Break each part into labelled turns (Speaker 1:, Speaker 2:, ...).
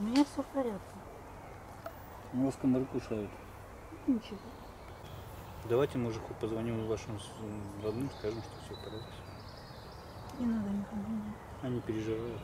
Speaker 1: У меня все в порядке.
Speaker 2: У вас комары кусают.
Speaker 1: Ничего.
Speaker 2: Давайте мужику позвоним вашим родным, скажем, что все в порядке.
Speaker 1: Не надо никому.
Speaker 2: Они переживают.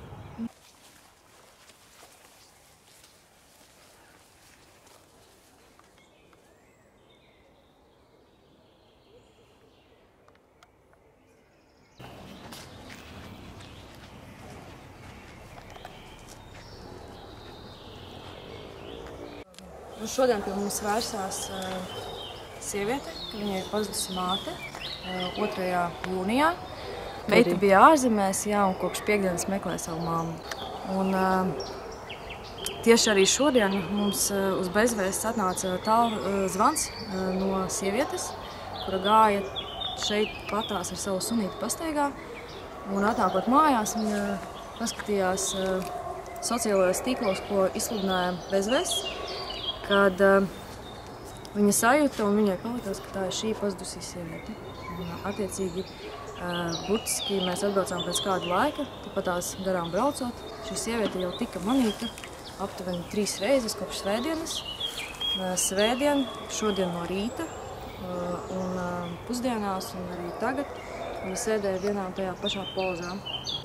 Speaker 3: Šodien pie mums vērsās sieviete, ka viņai ir pazudusi māte 2. jūnijā. Meita bija ārzemēs, jā, un kopš piekdienas meklē savu mammu. Un tieši arī šodien mums uz bezvēstes atnāca zvans no sievietes, kura gāja šeit patās ar savu sunīti pastaigā. Un atnākot mājās, viņa paskatījās sociālajos tīklos, ko izsludināja bezvēstes, kad viņa sajūta un viņai palikās, ka tā ir šī pazudusī sieviete. Un, attiecīgi, burtiski mēs atbraucām pēc kāda laika, tāpat tās garām braucot. Šī sieviete jau tika manīta aptuveni 3 reizes kopš svētdienas. Svētdien, šodien no rīta un pusdienās un arī tagad viņa sēdēja vienā un tajā pašā pozā.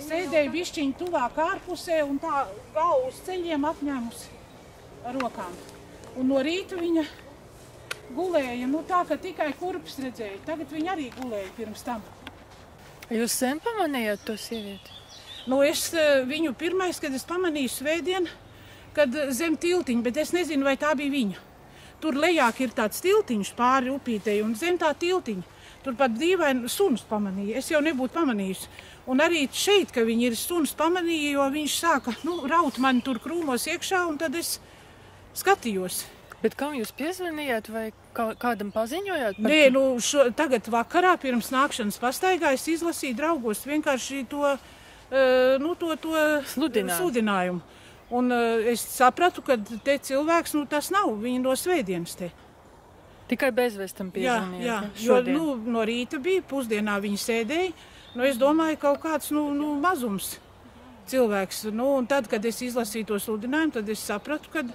Speaker 1: Sēdēja bišķiņ tuvāk ārpusē un tā galvu uz ceļiem apņēmusi rokām. Un no rīta viņa gulēja, tā, ka tikai kurpes redzēja. Tagad viņa arī gulēja pirms tam.
Speaker 4: Jūs sen pamanījāt to sievieti?
Speaker 1: Es viņu pirmais, kad es pamanīju svētdien, kad zem tiltiņa, bet es nezinu, vai tā bija viņa. Tur lejāk ir tāds tiltiņš pāri upītei un zem tā tiltiņa. Tur pat dīvaini suns pamanīja. Es jau nebūtu pamanījusi. Un arī šeit, ka viņi ir suns pamanīja, jo viņš sāka raut mani tur krūmos iekšā un tad es skatījos.
Speaker 4: Bet kam jūs piezvanījāt vai kādam paziņojāt?
Speaker 1: Nē, tagad vakarā pirms nākšanas pastaigā es izlasīju draugos vienkārši to sludinājumu. Un es sapratu, ka te cilvēks, tas nav, viņi no svētdienas te.
Speaker 4: Tikai bezvēstam piezvanījāt?
Speaker 1: Jā, jo no rīta bija, pusdienā viņi sēdēja. Es domāju, kaut kāds mazums cilvēks. Un tad, kad es izlasīju to sludinājumu, tad es sapratu, ka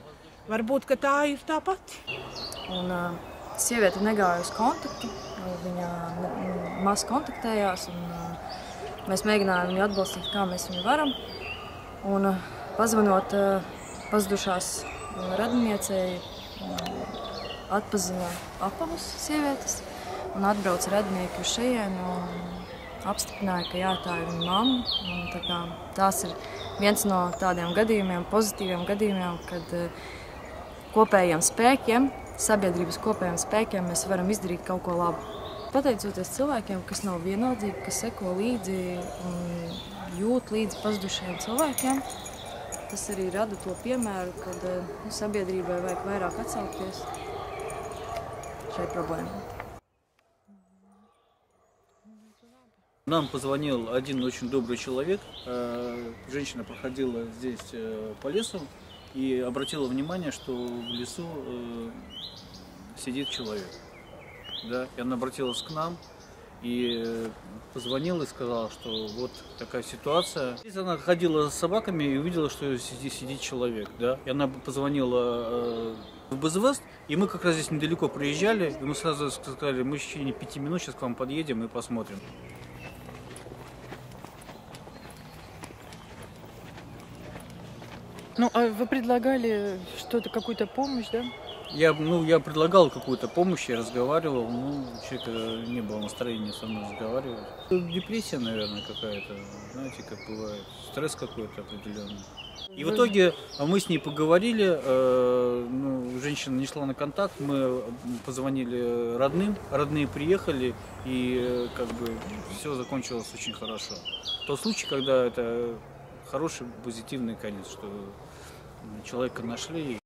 Speaker 1: varbūt, ka tā ir tā pati.
Speaker 3: Un sieviete negāja uz kontaktu, viņa maz kontaktējās, un mēs mēģinājām viņu atbalstīt, kā mēs viņu varam. Un pazvanot pazudušās radiniecei, atpazina apavus sievietes, un atbrauca radinieki uz šejienu un apstiprināja, ka jā, tā ir viņa mamma. Tās ir viens no tādiem gadījumiem, pozitīviem gadījumiem, kad kopējiem spēkiem, sabiedrības kopējiem spēkiem mēs varam izdarīt kaut ko labu. Pateicoties cilvēkiem, kas nav vienaldzīgi, kas seko līdzi un jūt līdzi pazudušajiem cilvēkiem, tas arī rada to piemēru, kad sabiedrībai vajag vairāk atsaukties šai problēmai.
Speaker 2: Нам позвонил один очень добрый человек. Женщина проходила здесь по лесу и обратила внимание, что в лесу сидит человек. Да? И она обратилась к нам и позвонила и сказала, что вот такая ситуация. Здесь она ходила с собаками и увидела, что здесь сидит человек. Да? И она позвонила в безвест, и мы как раз здесь недалеко приезжали, и мы сразу сказали, мы в течение 5 минут сейчас к вам подъедем и посмотрим.
Speaker 4: А вы предлагали что-то, какую-то помощь, да?
Speaker 2: Я предлагал какую-то помощь, я разговаривал, человека не было настроения со мной разговаривать. Депрессия, наверное, какая-то, знаете, как бывает, стресс какой-то определенный. И в итоге мы с ней поговорили, женщина не шла на контакт, мы позвонили родным, родные приехали, и все закончилось очень хорошо. Тот случай, когда это хороший, позитивный конец, что человека нашли.